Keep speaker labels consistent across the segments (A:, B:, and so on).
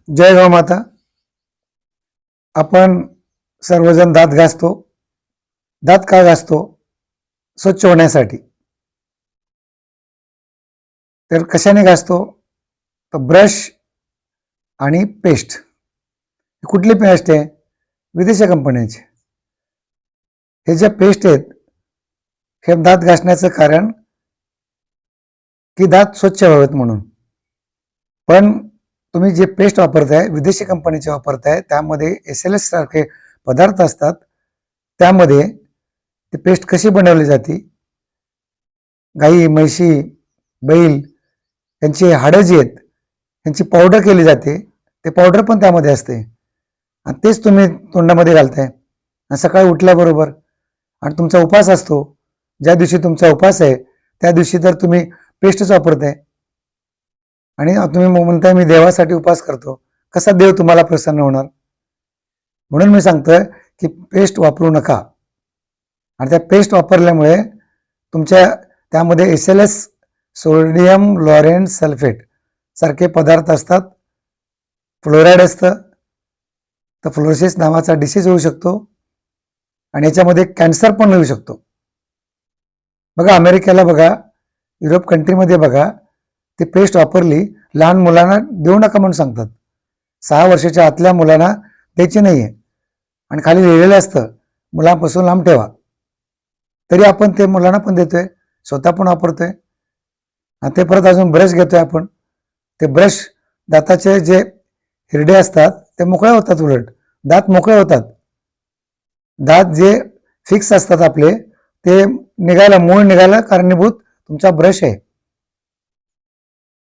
A: जय गौ माता. आपण सर्वजण दात घासतो. दात का घासतो? स्वच्छ होण्यासाठी. तर कशाने घासतो? तर ब्रश आणि पेस्ट. कुठली पेस्ट आहे? विदेशी कंपन्यांची. हे जे पेस्ट आहेत हे दात घासण्याचं कारण की दात स्वच्छ व्हावेत म्हणून. पण तुम्ही जे पेस्ट वापरताय, विदेशी कंपनीचे वापरताय, त्यामध्ये SLS सारखे पदार्थ असतात. त्यामध्ये ती पेस्ट कशी बनवली जाते? गाई, म्हैशी, बैल यांची हाडं जी आहेत यांची पावडर केली जाते. ते पावडर पण त्यामध्ये असते आणि तेच तुम्ही तोंडामध्ये घालताय आणि सकाळी उठल्याबरोबर. आणि तुमचा उपास असतो, ज्या दिवशी तुमचा उपास आहे त्या दिवशी तर तुम्ही पेस्टच वापरताय आणि तुम्ही म्हणताय मी देवासाठी उपास करतो. कसा देव तुम्हाला प्रसन्न होणार? म्हणून मी सांगतोय की पेस्ट वापरू नका. आणि त्या पेस्ट वापरल्यामुळे तुमच्या त्यामध्ये SLS, सोडियम लॉरेन सल्फेट सारखे पदार्थ असतात. फ्लोराईड असतं. तर फ्लोरोसिस नावाचा डिसीज होऊ शकतो आणि याच्यामध्ये कॅन्सर पण होऊ शकतो. बघा, अमेरिकेला बघा, युरोप कंट्रीमध्ये बघा, ती पेस्ट वापरली, लहान मुलांना देऊ नका म्हणून सांगतात. 6 वर्षाच्या आतल्या मुलांना द्यायची नाहीये आणि खाली लिहिलेलं असतं मुलांपासून लांब ठेवा. तरी आपण ते मुलांना पण देतोय, स्वतः पण वापरतोय. आणि ते परत अजून ब्रश घेतोय आपण. ते ब्रश, दाताचे जे हिरडे असतात ते मोकळे होतात, उलट दात मोकळे होतात. दात जे फिक्स असतात आपले ते निघायला, मूळ निघायला कारणीभूत तुमचा ब्रश आहे.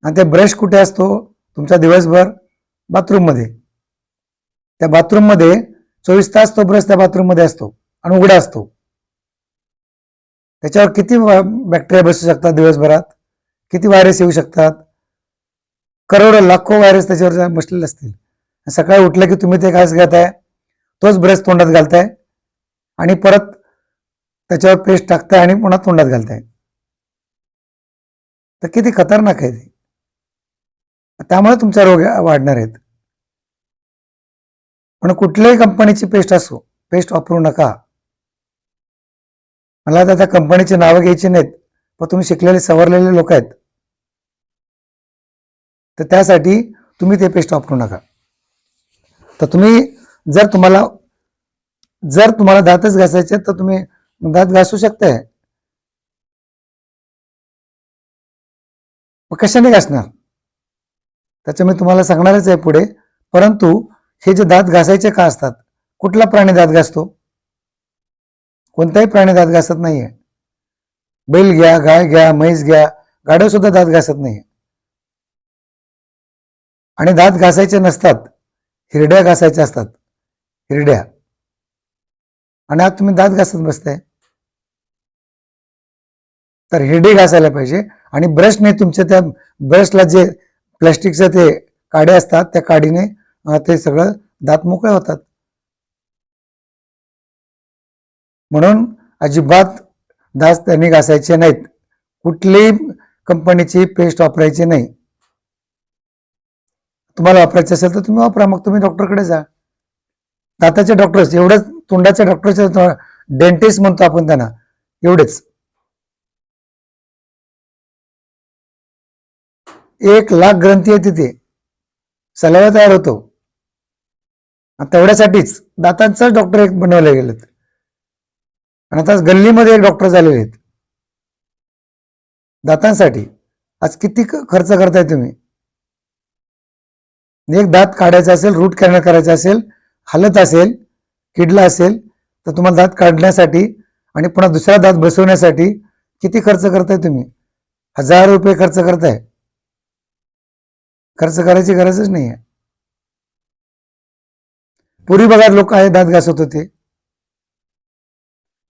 A: आणि ते ब्रश कुठे असतो? तुमचा दिवसभर बाथरूममध्ये. त्या बाथरूममध्ये 24 तास तो ब्रश त्या बाथरूममध्ये असतो आणि उघडा असतो. त्याच्यावर किती बॅक्टेरिया बसू शकतात दिवसभरात? किती व्हायरस येऊ शकतात? करोडो लाखो व्हायरस त्याच्यावर बसलेले असतील. सकाळी उठलं की तुम्ही ते घास घेताय, तोच ब्रश तोंडात घालताय आणि परत त्याच्यावर पेस्ट टाकताय आणि पुन्हा तोंडात घालताय. तर किती खतरनाक आहे ते. त्यामुळे तुमचा रोग वाढणार आहेत. पण कुठल्याही कंपनीची पेस्ट असो, पेस्ट वापरू नका. मला आता त्या कंपनीची नावं घ्यायची नाहीत, पण तुम्ही शिकलेले सवरलेले लोक आहेत, तर त्यासाठी तुम्ही ते पेस्ट वापरू नका. तर तुम्ही जर तुम्हाला दातच घासायचे तर तुम्ही दात घासू शकताय. मग कशाने घासणार? त्याचं मी तुम्हाला सांगणारच आहे पुढे. परंतु हे जे दात घासायचे का असतात? कुठला प्राणी दात घासतो? कोणताही प्राणी दात घासत नाहीये. बैल घ्या, गाय घ्या, म्हैस घ्या, गाढव सुद्धा दात घासत नाही. आणि दात घासायचे नसतात, हिरड्या घासायच्या असतात, हिरड्या. आणि आज तुम्ही दात घासत बसताय. तर हिरडी घासायला पाहिजे. आणि ब्रशने तुमच्या त्या ब्रशला जे प्लास्टिकचे ते काडे असतात त्या काडीने ते सगळं दात मोकळे होतात. म्हणून अजिबात दात त्यांनी घासायचे नाहीत. कुठलीही कंपनीची पेस्ट वापरायची नाही. तुम्हाला वापरायचं असेल तर तुम्ही वापरा, मग तुम्ही डॉक्टरकडे जा. दाताचे डॉक्टर्स एवढंच, तोंडाच्या डॉक्टरचे डेंटिस्ट म्हणतो आपण त्यांना, एवढेच. 1 लाख ग्रंथी आहे तिथे, सलावा तयार होतो. तेवढ्यासाठीच दातांचाच डॉक्टर एक बनवले गेलेत. आणि आता गल्लीमध्ये एक डॉक्टर झालेले आहेत दातांसाठी. आज किती खर्च करताय तुम्ही? एक दात काढायचा असेल, रूट कॅनल करायचं असेल, हालत असेल, किडला असेल, तर तुम्हाला दात काढण्यासाठी आणि पुन्हा दुसरा दात बसवण्यासाठी किती खर्च करताय तुम्ही? 1000 रुपये खर्च करताय. खर्च करायची गरजच नाही आहे. पूर्वी बघा, लोक आहे दात घासत होते.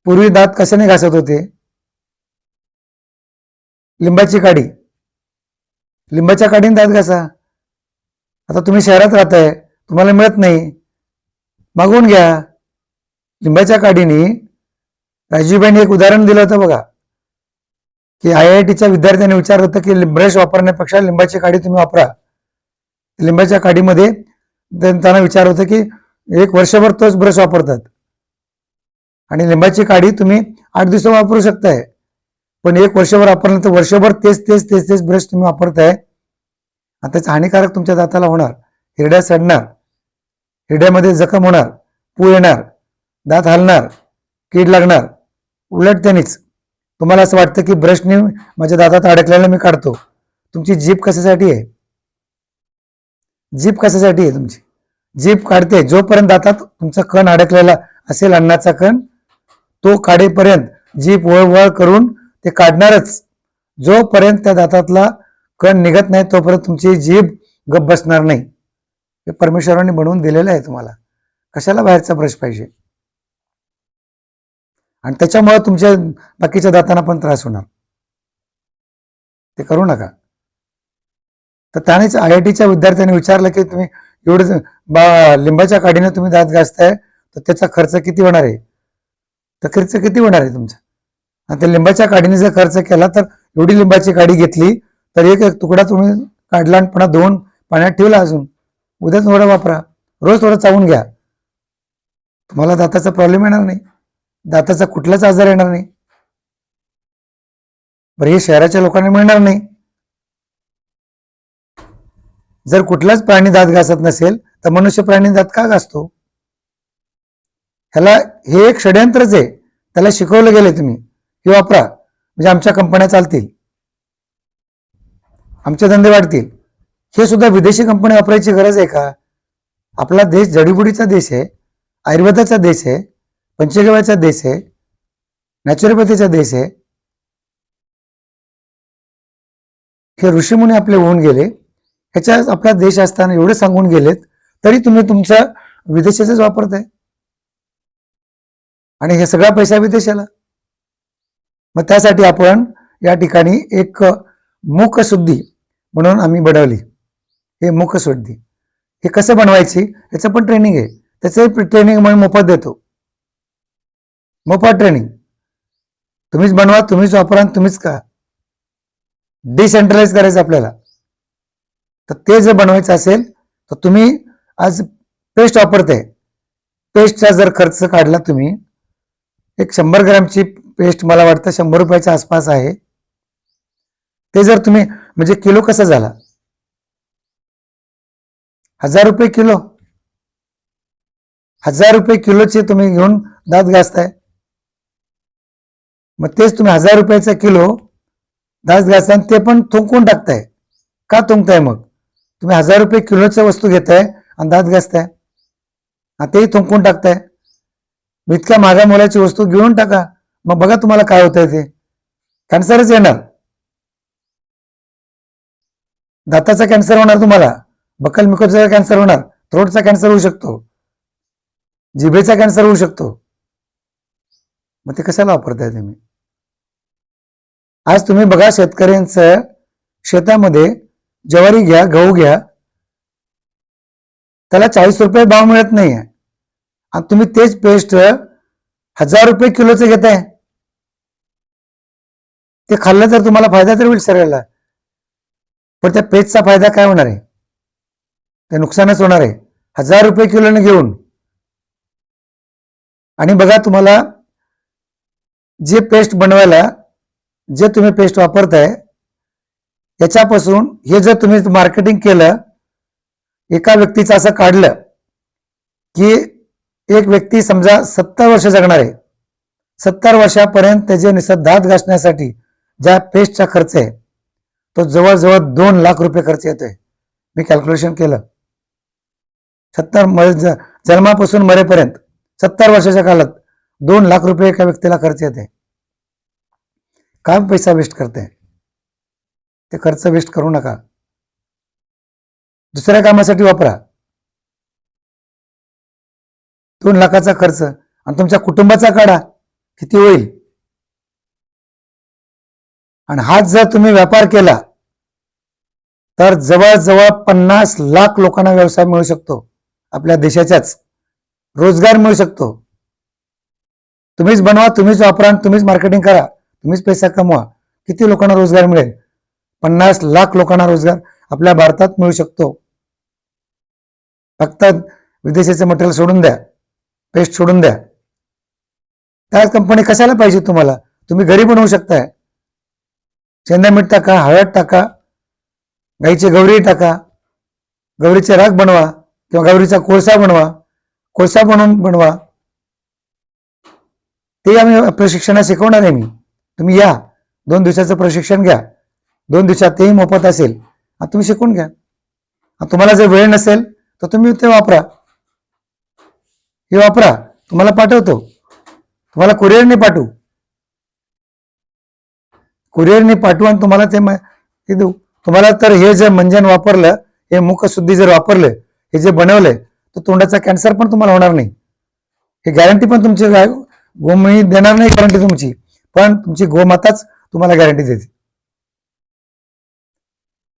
A: पूर्वी दात कशाने घासत होते? लिंबाची काडी. लिंबाच्या काडीने दात घासा. आता तुम्ही शहरात राहताय, तुम्हाला मिळत नाही, मागवून घ्या. लिंबाच्या काडीने राजीवबाईंनी एक उदाहरण दिलं होतं बघा, की IITच्या विद्यार्थ्यांनी विचारलं होतं की ब्रश वापरण्यापेक्षा लिंबाची काडी तुम्ही वापरा. लिंबाच्या काडीमध्ये त्यांना विचार होतं की एक वर्षभर तोच ब्रश वापरतात आणि लिंबाची काडी तुम्ही 8 दिवस वापरू शकताय, पण एक वर्षभर वापरलं तर वर्षभर तेच तेच तेच तेच ब्रश तुम्ही वापरताय आणि त्याचा हानिकारक तुमच्या दाताला होणार. हिरड्या सडणार, हिरड्यामध्ये जखम होणार, पू येणार, दात हलणार, कीड लागणार. उलट त्यांनीच तुम्हाला असं वाटतं की ब्रशने माझ्या दातात अडकलेला मी काढतो. तुमची जीभ कशासाठी आहे? जीभ कशासाठी आहे तुमची? जीभ काढते जोपर्यंत दातात तुमचा कण अडकलेला असेल, अन्नाचा कण, तो काढेपर्यंत जीभ वळवळ करून ते काढणारच. जोपर्यंत त्या दातातला कण निघत नाही तोपर्यंत तुमची जीभ गप्प बसणार नाही. हे परमेश्वराने बनवून दिलेलं आहे तुम्हाला. कशाला बाहेरचा ब्रश पाहिजे? आणि त्याच्यामुळे तुमच्या बाकीच्या दातांना पण त्रास होणार. ते करू नका. तर त्यानेच IITच्या विद्यार्थ्यांनी विचारलं की तुम्ही एवढं लिंबाच्या काडीने तुम्ही दात घासताय तर त्याचा खर्च किती होणार आहे? तर खर्च किती होणार आहे तुमचा? आणि त्या लिंबाच्या काडीने जर खर्च केला तर एवढी लिंबाची काडी घेतली तर एक एक तुकडा तुम्ही काढला आणि पुन्हा धुवून पाण्यात ठेवला, अजून उद्या थोडं वापरा, रोज थोडं चावून घ्या, तुम्हाला दाताचा प्रॉब्लेम येणार नाही, दाताचा कुठलाच आजार येणार नाही. बरं, हे शहराच्या लोकांना मिळणार नाही. जर कुठलाच प्राणी दात घासत नसेल तर मनुष्य प्राणी दात का घासतो? ह्याला हे एक षड्यंत्रच आहे. त्याला शिकवलं गेले तुम्ही हे वापरा म्हणजे आमच्या कंपन्या चालतील, आमचे धंदे वाढतील. हे सुद्धा विदेशी कंपन्या वापरायची गरज आहे का? आपला देश जडीबुडीचा देश आहे, आयुर्वेदाचा देश आहे, पंचगव्याचा देश आहे, नॅचरोपॅथीचा देश आहे. हे ऋषीमुनी आपले होऊन गेले, ह्याच्या आपला देश असताना एवढे सांगून गेलेत तरी तुम्ही तुमचा विदेशाचाच वापरताय आणि हे सगळा पैसा विदेशाला. मग त्यासाठी आपण या ठिकाणी एक मुखशुद्धी म्हणून आम्ही बनवली. हे मुखशुद्धी हे कसं बनवायची याचं पण ट्रेनिंग आहे. त्याचं ट्रेनिंग म्हणून मोफत देतो. मोफत ट्रेनिंग तुम्हीच बनवा, तुम्हीच वापरा आणि तुम्हीच का. डिसेंट्रलाइज करायचं आपल्याला. तर ते जर बनवायचं असेल तर तुम्ही आज पेस्ट वापरताय, पेस्टचा जर खर्च काढला तुम्ही, एक 100 ग्रॅमची पेस्ट मला वाटतं 100 रुपयाच्या आसपास आहे. ते जर तुम्ही म्हणजे किलो कसा झाला? 1000 रुपये किलो. 1000 रुपये किलोचे तुम्ही घेऊन दात घासताय. मग तेच तुम्ही 1000 रुपयाचा किलो दात घासताय ते पण थुंकून टाकताय. का थुंकताय? मग तुम्ही 1000 रुपये किलोच्या वस्तू घेताय आणि दात घासताय, तेही थुंकून टाकताय. इतक्या महागा मोलाची वस्तू घेऊन टाका, मग बघा तुम्हाला काय होतंय. ते कॅन्सरच येणार. दाताचा कॅन्सर होणार तुम्हाला, बक्कल मिकोचा कॅन्सर होणार, थ्रोटचा कॅन्सर होऊ शकतो, जिभेचा कॅन्सर होऊ शकतो. मग ते कशाला वापरताय तुम्ही? आज तुम्ही बघा शेतकऱ्यांचं शेतामध्ये ज्वारी घ्या, गहू घ्या, त्याला 40 रुपये भाव मिळत नाहीये आणि तुम्ही तेच पेस्ट 1000 रुपये किलोचे घेताय. ते खाल्लं तर तुम्हाला फायदा तर होईल शरीराला, पण त्या पेस्टचा फायदा काय होणार आहे? ते नुकसानच होणार आहे 1000 रुपये किलोने घेऊन. आणि बघा तुम्हाला जे पेस्ट बनवायला जे तुम्ही पेस्ट वापरताय याच्यापासून हे जर तुम्ही मार्केटिंग केलं, एका व्यक्तीचं असं काढलं की एक व्यक्ती समजा 70 वर्ष जगणार आहे, 70 वर्षापर्यंत त्याचे निसर्ग दात घासण्यासाठी ज्या पेस्टचा खर्च आहे तो जवळजवळ 2 लाख रुपये खर्च येतोय. मी कॅल्क्युलेशन केलं. 70 जन्मापासून मरेपर्यंत 70 वर्षाच्या काळात 2 लाख रुपये एका व्यक्तीला खर्च येते. काय पैसा वेस्ट करते? ते खर्च वेस्ट करू नका, दुसऱ्या कामासाठी वापरा. 2 लाखाचा खर्च आणि तुमच्या कुटुंबाचा काढा, किती होईल? आणि हाच जर तुम्ही व्यापार केला तर जवळजवळ 50 लाख लोकांना व्यवसाय मिळू शकतो. आपल्या देशाच्याच रोजगार मिळू शकतो. तुम्हीच बनवा, तुम्हीच वापरा आणि तुम्हीच मार्केटिंग करा, तुम्हीच पैसा कमवा. किती लोकांना रोजगार मिळेल? 50 लाख लोकांना रोजगार आपल्या भारतात मिळू शकतो. फक्त विदेशीचं मटेरियल सोडून द्या, पेस्ट सोडून द्या. त्या कंपनी कशाला पाहिजे तुम्हाला? तुम्ही घरी बनवू शकताय. शेंदा मीठ टाका, हळद टाका, गाईची गौरी टाका, गौरीचे राख बनवा किंवा गौरीचा कोळसा बनवा, कोळसा बनवून बनवा. ते आम्ही प्रशिक्षणात शिकवणार आहे मी. तुम्ही या, 2 दिवसाचं प्रशिक्षण घ्या. 2 दिवसात तेही मोफत असेल. तुम्ही शिकून घ्या. तुम्हाला जर वेळ नसेल तर तुम्ही ते वापरा. हे वापरा. तुम्हाला पाठवतो. तुम्हाला कुरिअरने पाठवू. कुरिअरने पाठवू आणि तुम्हाला ते देऊ. तुम्हाला तर हे जे मंजन वापरलं, हे मुखशुद्धी जर वापरलं, हे जे बनवलंय, तर तोंडाचा कॅन्सर पण तुम्हाला होणार नाही. हे गॅरंटी पण तुमची गोमही देणार नाही, गॅरंटी तुमची, पण तुमची गोमाताच तुम्हाला गॅरंटी देते.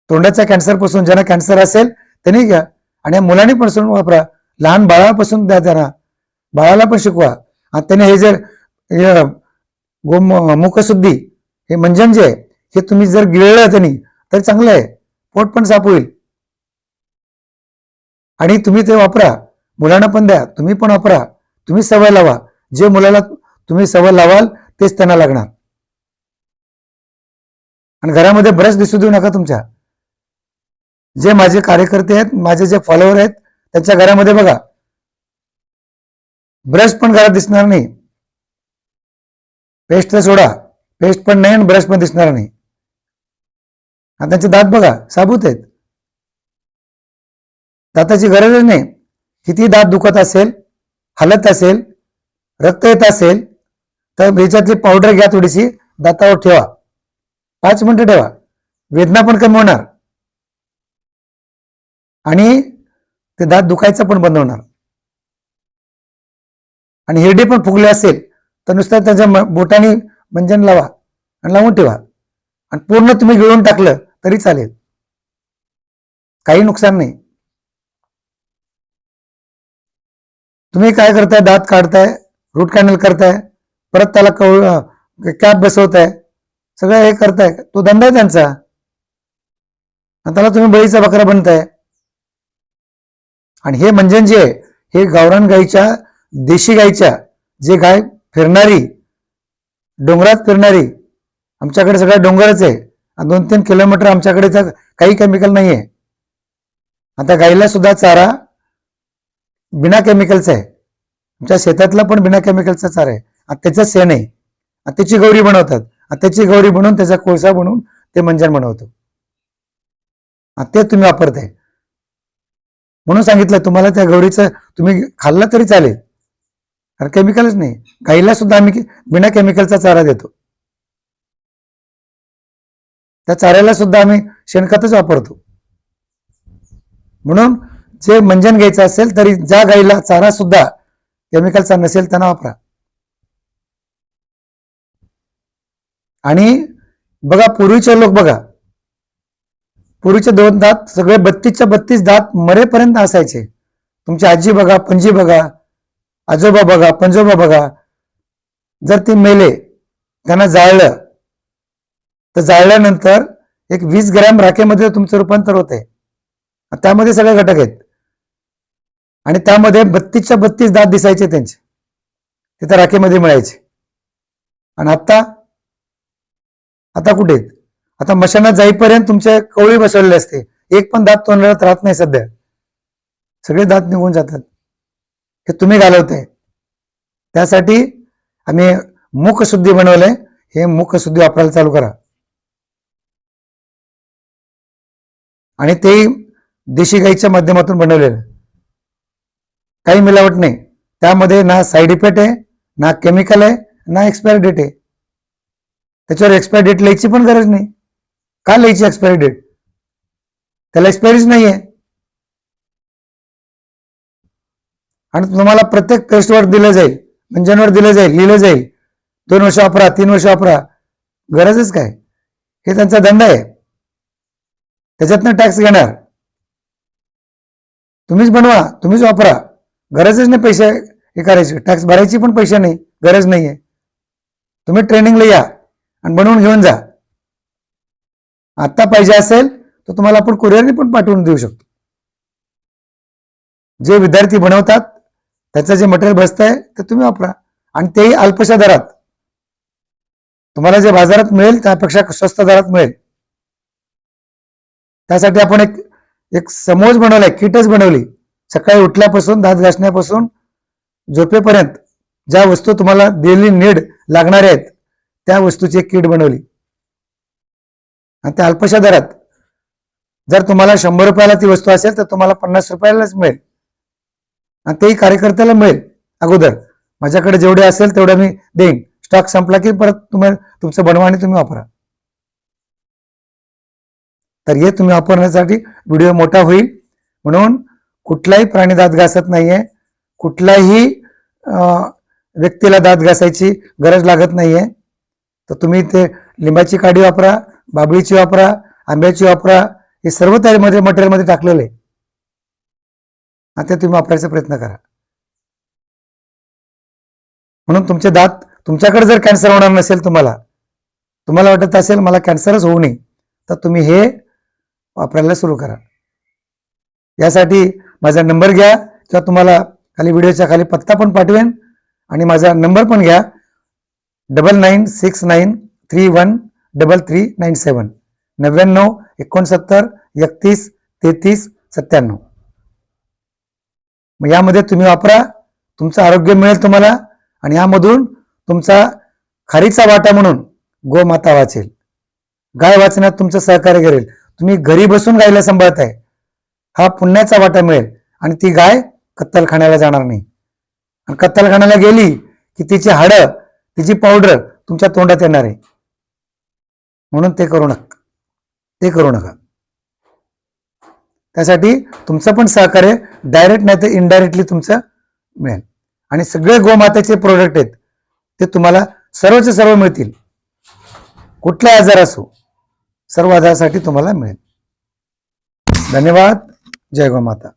A: तोंडाच्या कॅन्सर पासून ज्यांना कॅन्सर असेल त्यांनी घ्या आणि मुलांनी पासून वापरा. लहान बाळापासून द्या, त्यांना बाळाला पण शिकवा. आणि त्याने हे जर मुखशुद्धी हे मंजन जे आहे, हे तुम्ही जर गिळलं त्यांनी तर चांगलं आहे, पोट पण साफ होईल. आणि तुम्ही ते वापरा, मुलांना पण द्या, तुम्ही पण वापरा. तुम्ही सवय लावा. जे मुलाला तुम्ही सवय लावाल तेच त्यांना लागणार. आणि घरामध्ये ब्रश दिसू देऊ नका तुमच्या. जे माझे कार्यकर्ते आहेत, माझे जे फॉलोअर आहेत, त्यांच्या घरामध्ये बघा, ब्रश पण घरात दिसणार नाही. पेस्ट सोडा, पेस्ट पण नाही आणि ब्रश पण दिसणार नाही. आणि त्यांचे दात बघा, साबूत आहेत. दाताची गरजच नाही. किती दात दुखत असेल, हलत असेल, रक्त येत असेल, तर याच्यातली पावडर घ्या, थोडीशी दातावर ठेवा, 5 मिनिटं ठेवा, वेदना पण कमी होणार आणि ते दात दुखायचं पण बंद होणार. आणि हिरडे पण फुगले असेल तर नुसतं त्याच्या बोटाने मंजन लावा आणि लावून ठेवा. आणि पूर्ण तुम्ही गिळून टाकलं तरी चालेल, काही नुकसान नाही. तुम्ही काय करताय? दात काढताय, रूट कॅनल करताय, परत त्याला कॅप बसवताय, सगळं हे करताय. तो धंदा आहे त्यांचा. त्याला तुम्ही बळीचा बकरा बनताय. आणि हे मंजन जे आहे, हे गावरान गाईच्या, देशी गाईच्या, जे गाय फिरणारी, डोंगरात फिरणारी, आमच्याकडे सगळा डोंगरच आहे, 2-3 किलोमीटर आमच्याकडे तर काही केमिकल नाही आहे. आता गाईला सुद्धा चारा बिना केमिकलचा आहे. आमच्या शेतातला पण बिना केमिकलचा चारा आहे. त्याचं शेण आहे. त्याची गौरी बनवतात. त्याची गौरी बनवून त्याचा कोळसा बनवून ते मंजन बनवतो. ते तुम्ही वापरताय म्हणून सांगितलं तुम्हाला. त्या गौरीचं तुम्ही खाल्लं तरी चालेल, कारण केमिकलच नाही. गाईला सुद्धा आम्ही बिना केमिकलचा चारा देतो. त्या चाऱ्याला सुद्धा आम्ही शेणखतच वापरतो. म्हणून जे मंजन घ्यायचं असेल तरी ज्या गाईला चारा सुद्धा केमिकलचा नसेल त्यांना वापरा. आणि बघा, पूर्वीचे लोक बघा, पूर्वीचे 2 दात सगळे 32च्या 32 दात मरेपर्यंत असायचे. तुमची आजी बघा, पणजी बघा, आजोबा बघा, पंजोबा बघा, जर ते मेले, त्यांना जाळलं, तर जाळल्यानंतर एक 20 ग्रॅम राखेमध्ये तुमचं रूपांतर होत आहे. त्यामध्ये सगळे घटक आहेत. आणि त्यामध्ये 32च्या 32 दात दिसायचे त्यांचे, तिथे राखेमध्ये मिळायचे. आणि आता कुठे आहेत? आता मशानात जाईपर्यंत तुमच्या कवळी बसवलेली असते, एक पण दात तोंडात राहत नाही. सध्या सगळे दात निघून जातात. हे तुम्ही घालवताय. त्यासाठी आम्ही मुखशुद्धी बनवलंय. हे मुखशुद्धी वापरायला चालू करा. आणि ते देशी गाईच्या माध्यमातून बनवलेलं, काही मिलावट नाही. त्यामध्ये ना साईड इफेक्ट आहे, ना केमिकल आहे, ना एक्सपायरी डेट आहे. त्याच्यावर एक्सपायरी डेट लिहायची पण गरज नाही. का लिहायची एक्सपायरी डेट? त्याला एक्सपायरीच नाही आहे. आणि तुम्हाला प्रत्येक पेस्टवर दिलं जाईल, मंजनवर दिलं जाईल, लिहिलं जाईल 2 वर्ष वापरा, 3 वर्ष वापरा. गरजच काय? हे त्यांचा धंदा आहे. त्याच्यातनं टॅक्स घेणार. तुम्हीच बनवा, तुम्हीच वापरा. गरजच नाही पैसे हे करायचे, टॅक्स भरायची पण पैसे नाही, गरज नाही आहे. तुम्ही ट्रेनिंगला या आणि बनवून घेऊन जा. आता पाहिजे असेल तर तुम्हाला आपण कुरिअरने पण पाठवून देऊ शकतो. जे विद्यार्थी बनवतात त्याचं जे मटेरियल बसतंय ते तुम्ही वापरा, आणि तेही अल्पशा दरात. तुम्हाला जे बाजारात मिळेल त्यापेक्षा स्वस्त दरात मिळेल. त्यासाठी आपण एक एक समूहच बनवलाय, किटच बनवली. सकाळी उठल्यापासून दात घासण्यापासून झोपेपर्यंत ज्या वस्तू तुम्हाला डेली नीड लागणाऱ्या आहेत त्या वस्तूची एक किट बनवली, आणि त्या अल्पशा दरात. जर तुम्हाला 100 रुपयाला ती वस्तू असेल तर तुम्हाला 50 रुपयालाच मिळेल, आणि तेही कार्यकर्त्याला मिळेल. अगोदर माझ्याकडे जेवढे असेल तेवढं मी देईन, स्टॉक संपला की परत तुम्ही तुमचं बनवा आणि तुम्ही वापरा. तर हे तुम्ही वापरण्यासाठी व्हिडिओ मोठा होईल. म्हणून कुठलाही प्राणी दात घासत नाहीये, कुठल्याही व्यक्तीला दात घासायची गरज लागत नाहीये. तर तुम्ही ते लिंबाची काडी वापरा, बाबळीची वापरा, आंब्याची वापरा, हे सर्व त्यामध्ये मटेरियलमध्ये टाकलेलं आहे. आता तुम्ही वापरायचा प्रयत्न करा. म्हणून तुमचे दात, तुमच्याकडे जर कॅन्सर होणार नसेल, तुम्हाला वाटत असेल मला कॅन्सरच होऊ नये, तर तुम्ही हे वापरायला सुरू करा. यासाठी माझा नंबर घ्या, किंवा तुम्हाला खाली व्हिडिओच्या खाली पत्ता पण पाठवेन, आणि माझा नंबर पण घ्या 9969313397 9969313397. मग यामध्ये तुम्ही वापरा, तुमचं आरोग्य मिळेल तुम्हाला, आणि यामधून तुमचा खारीचा वाटा म्हणून गोमाता वाचेल. गाय वाचण्यात तुमचं सहकार्य करेल. तुम्ही घरी बसून गायला सांभाळताय, हा पुण्याचा वाटा मिळेल, आणि ती गाय कत्तलखान्याला जाणार नाही. आणि कत्तलखान्याला गेली की तिची हाडं, तिची पावडर तुमच्या तोंडात येणार आहे. म्हणून ते करू नका. त्यासाठी तुमचं पण सहकार्य डायरेक्ट नाही तर इनडायरेक्टली तुमचं मिळेल. आणि सगळे गोमातेचे प्रोडक्ट आहेत ते तुम्हाला सर्वचे सर्व मिळतील. कुठला आजार असो, सर्व आजारासाठी तुम्हाला मिळेल. धन्यवाद. जय गोमाता.